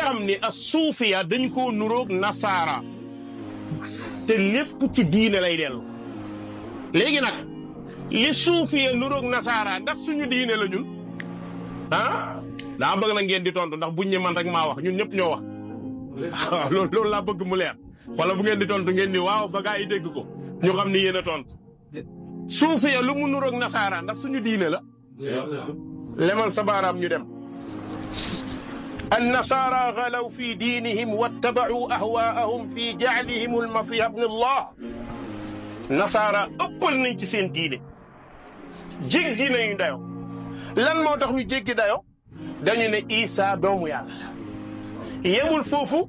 xam ni as suufiya dañ koo nuroog nasaara te lépp ci diine lay dellu. léegi nag li suufiya nuroog nasaara ndax suñu diine la ñun daa bëgg na ngeen di tontu ndax buñ ñi man rek maa wax ñun ñëpp ñoo wax waaw loolu laa bëgg mu leer wala bu ngeen di tontu ngeen ni waaw ba gaa yi dégg ko ñu xam ni yéen a tontu. suufiya lu mu nuroog nasaara ndax suñu diine la. lemal sa baaraam ñu dem. النصارى غلوا في دينهم واتبعوا أهواءهم في جعلهم المسيح ابن الله. نصارى ëppal nañ ci seen diine jéggi nañu dayo lan moo tax ñu jéggi dayo dañu ne Isa doomu yàlla la. yemul foofu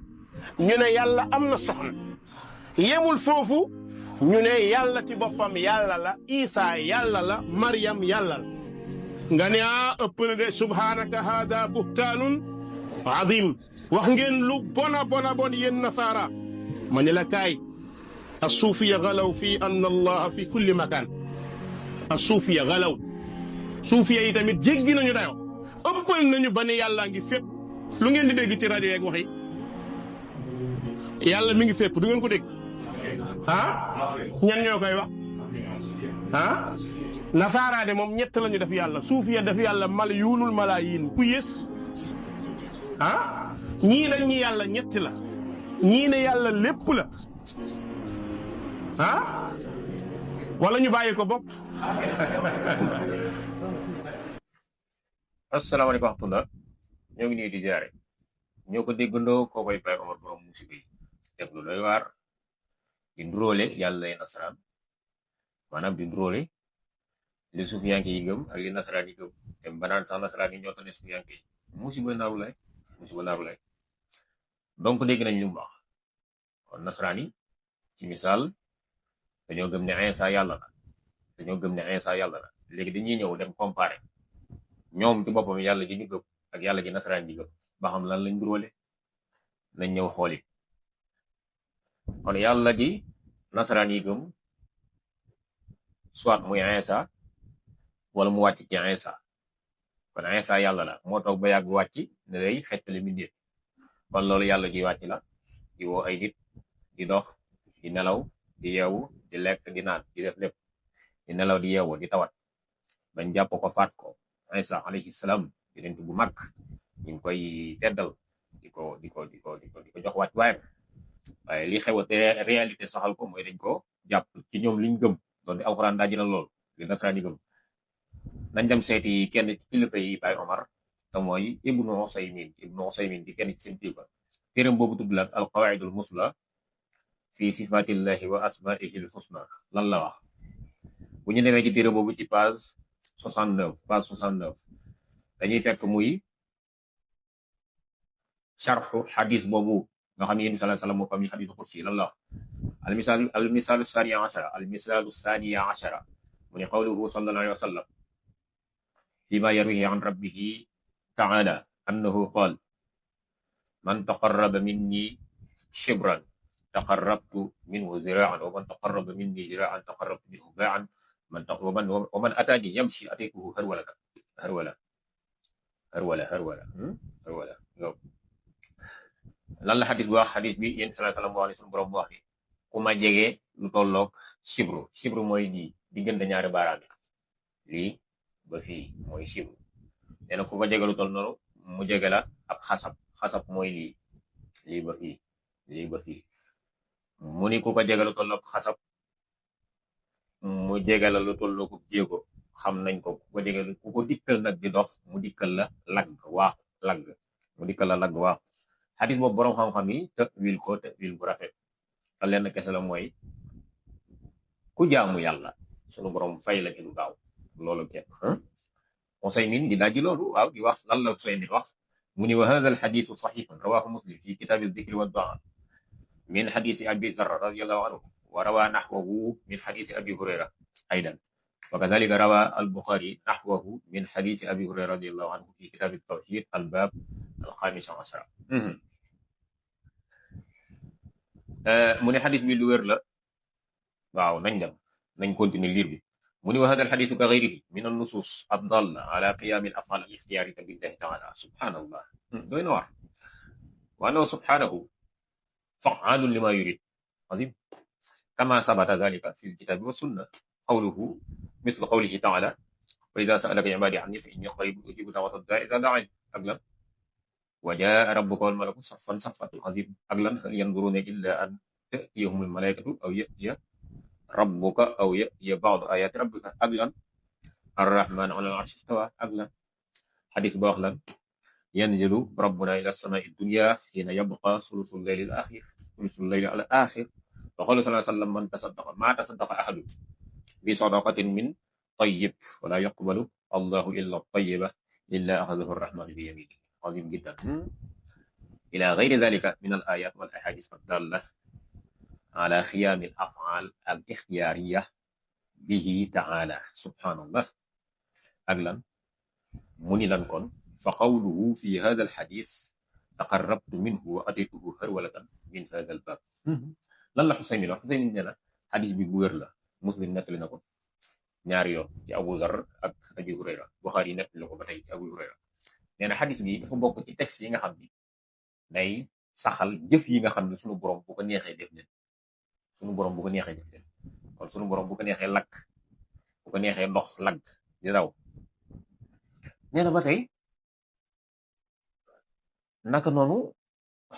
ñu ne yàlla am na soxna. yemul foofu ñu ne yàlla ci boppam yàlla la Isa yàlla la Maryam yàlla la. nga ne ëpp na de subhanaka hada buhtaanun adim wax ngeen lu bona bon yéen nasaara ma ne la kaay as-suufiya galaw fi anna allaha fi kulli makan. as-suufiya galaw suufiya yi tamit jéggi nañu dayo ëppal nañu ba ne yàlla ngi fépp. lu ngeen di dégg ci rajo yeeg wax yi yàlla mi ngi fépp du ngeen ko dégg ñan ñoo koy wax nasaara de moom ñett lañu def yàlla suufiya def yàlla mal yuunul malaayin ku yées ñii dañ ñi yàlla ñetti la ñii ne yàlla lépp la wala ñu bàyyi ko bopp. asalaamaaleykum wa rahmatulah ñoo ngi nii di jaare ñoo ko déggandoo koo koy Baye Omar borom musiba yi def lu doy waar di nduróole yàlla lay nasaraan maanaam di nduróole li suufiyanke yi gëm ak li nasaraan yi gëm te banaan sax nasaraan yi ñoo tane suufiyanke yi musiba naaru lay donc dégg nañ li mu wax kon nasaraan yi ci misaal dañoo gëm ne Isa yàlla la léegi dañuy ñëw dem comparer ñoom ci boppam yàlla ji ñu gëm ak yàlla ji nasaraan ji gëm ba xam lan lañ nduróole nañ ñëw xooli kon yàlla ji nasaraan yi gëm soit muy Isa wala mu wàcc ci Isa kon Isa yàlla la moo toog ba yàgg wàcc ne day xettali mbindeef kon loolu yàlla ji wàcc la di woo ay nit di dox di nelaw di yeewu di lekk di naan di def lépp di nelaw di yeewu di tawat bañ jàpp ko faat ko Isa alayhi salaam yonent bu mag ñu ngi koy teddal di ko jox wàcc waaye li xew te réalité saxal ko mooy dañ ko jàpp ci ñoom liñ gëm doon di alxuraan daaji na lool li nasaraan yi gëm nañ dem seeti kenn ci kilifa yi Baye Omar te mooy Ibnu Usaymin di kenn ci seen kilifa téeram boobu tudd la al qawaidul musla fi sifatillahi wa asmaihi al husna lan la wax bu ñu demee ci téere boobu ci page 69 dañuy fekk muy sharxu xadis boobu nga xam ne yéen bi sallallahu alayhi wasallam moo ko am ni xadisu kursi lan la wax almisaalu thaniya ashara mu ne qawluhu sallallahu alayhi wa sallam fima yarwihi an rabbihi taala annahu qaal man taqarraba minni shibran taqarrabtu minhu ziraan wa man taqarraba minni ziraan taqarrabtu minhu baan wa man ataani yamshi ataytuhu harwala lan la xadis bu wax xadis bi yéen sallallahu alayhi wa sallam suñu borom bu wax ni ku ma jege lu tolloog shibru mooy lii diggante ñaari baaraam lii ba fii mooy shibru nee na ku ko jege lu toll noonu mu jege la ab xasab mooy lii ba fii mu ni ku ko jege lu tolloog xasab mu jege la lu tolloog jéego xam nañ ko ku ko jege ku ko dikkal nag di dox mu dikkal la lagg waaxu xadis boobu borom xam-xam yi tawil bu rafet te lenn kese la mooy ku jaamu yàlla sunu borom fay la ci lu gaaw loolu képp. Usaymin di daaji loolu waaw di wax lan la Usaymin wax mu ni wa hadha al xadisu saxiixun rawahu muslim fi kitaabi dikri wa du'a min xadisi abi zarra radiyallahu anhu wa rawa naxwahu min xadisi abi hurayra aydan wa kadhalika rawa al buxaari naxwahu min xadisi abi hurayra radiyallahu anhu fi kitaabi tawxid al baab al xaamis ashara. mu ne xadis bi lu wér la waaw nañ continuer liir bi mu ni wa hada al xadisu ka gayrihi min an nusus ad dalla ala qiyam al afal al ixtiyaari billahi taala subhanallah doy na war wa annahu subhanahu fa'alun lima yurid azim kama sabata dhalika fi alkitabi wa sunna qawluhu mislu qawlihi ta'ala wa idha sa'alaka ibadi anni fa inni qaribun ujibu da'wata da'i idha da'an ak lan wa jaa rabbuka wal malaku saffan saffan azim ak lan hal yanzuruna illa an ta'tiyahum al malaikatu aw ya'tiya rabbuka aw ya'tiya ba'du ayati rabbika ak lan ar-rahman 'ala al-'arshi istawa ak lan hadis ba wax lan yanzilu rabbuna ila as-sama'i ad-dunya hina yabqa sulusul layli al-akhir sulusul layli al-akhir wa qala sallallahu alayhi wa sallam man tasaddaqa ma tasaddaqa ahadun bi sadaqatin min tayyib wa la yaqbalu Allahu illa at-tayyiba illa akhadhahu ar-rahmanu bi yaminihi azim jiddan ila ghayri dhalika min al-ayat wal ahadith ad-dalla ala khiyam al-af'al al-ikhtiyariyah bihi ta'ala subhanallah ak lan mu ni lan kon fa qawluhu fi hadha al-hadith taqarrabtu minhu wa ataytuhu harwalatan min hadha al-bab lan la Xusaymin wax Xusaymin ne la xadis bi bu wér la Muslim nettali na ko ñaari yoon ci Abu Zar ak Abi Hurayra Buxaari nettali na ko ba tey ci Abu Hurayra nee na xadis bi dafa bokk ci texte yi nga xam ni day saxal jëf yi nga xam ne sunu borom bu ko neexee def leen sunu borom bu ko neexee def leen kon sunu borom bu ko neexee lakk bu ko neexee ndox lagg di daw nee na ba tey naka noonu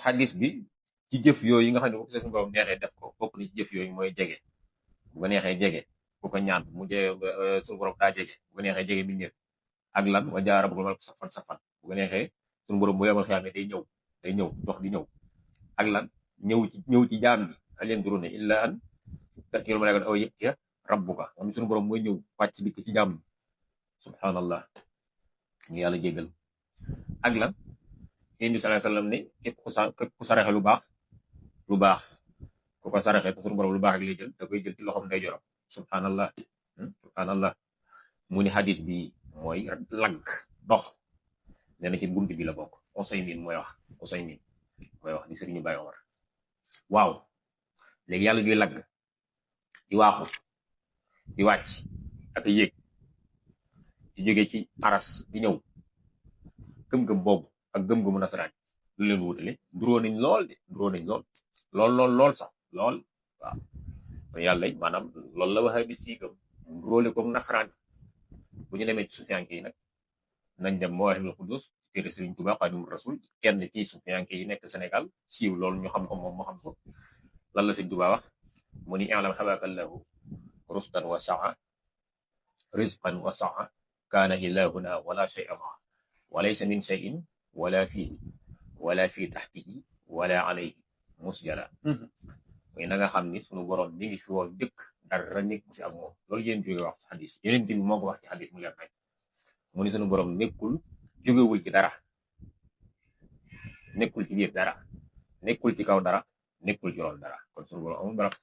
xadis bi ci jëf yooyu nga xam ne bu ko suñu borom neexee def ko bokk ni ci jëf yooyu mooy jege bu ko neexee jege bu ko ñaan mu jege suñu borom daa jege bu ko neexee jege mi ñëw ak lan wa jaa rabbuka wal malaku saffan saffan bu ko neexee suñu borom bu yemal xiyaame day ñëw dox di ñëw ak lan ñëw ci jaam bi hal yanzuruna illa an ta'tiyal malaikatu aw ya'tiya rabbuka moom suñu borom mooy ñëw wàcc dikk ci jaam bi subhanallah ñu yàlla jégal ak lan yéen bi sallallahu alayhi wasallam ne képp ku saraxe lu baax ku ko saraxe te suñu borom lu baax rek lay jël da koy jël ci loxoom day joram subhanallah mu ni xadis bi mooy lagg dox nee na ci bunt bi la bokk Usaymin mooy wax di Sëriñu Baay Omar waaw léegi yàlla juy lagg di waaxu di wàcc ak yéeg di jóge ci aras di ñëw gëm-gëm boobu ak gëm-gëmu nasaraan lu leen wutale duróo nañ lool sax lool waaw kon yàlla maanaam loolu la waxee bi si gëm duróole ko nasaraan bu ñu demee ci sufiyanke yi nag nañ dem Mawaahibul Quddus téere Sëriñ Tuubaa Xaadimu Rasuul kenn ci sufiyanke yi nekk Sénégal siiw loolu ñu xam ko moom moo xam ko lan la Sëriñ Tuubaa wax mu ni i'lam habakallahu rusdan wa sa'a rizqan wa sa'a kaana ilahuna wala shay'a ma'a wa laysa min shay'in wala fihi wala fi taxtihi wala alayhi musjala mooy na nga xam ni sunu borom mi ngi fi woon dëkk dara nekk fi ak moom loolu yéen jóge wax ci xadis yeneen bi moo ko wax ci xadis mu leer nañ mu ni sunu borom jógewul ci dara nekkul ci biir dara nekkul ci kaw dara nekkul ci ron dara kon sunu borom amul barab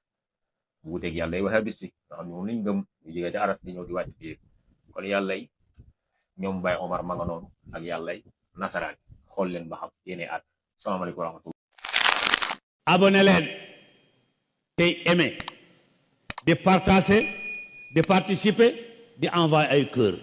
bu wuteeg yàlla waxe bis si nga xam ne moom lañ gëm ñu jógee ci aras di ñëw di wàcc biir kon yàlla ñoom Baay Omar ma nga noonu ak yàlla nasaraan xool leen ba xam yéene at salaamaaleykum wa rahmatullah abonné leen tey aimé di partager di participer di envoyer ay cœur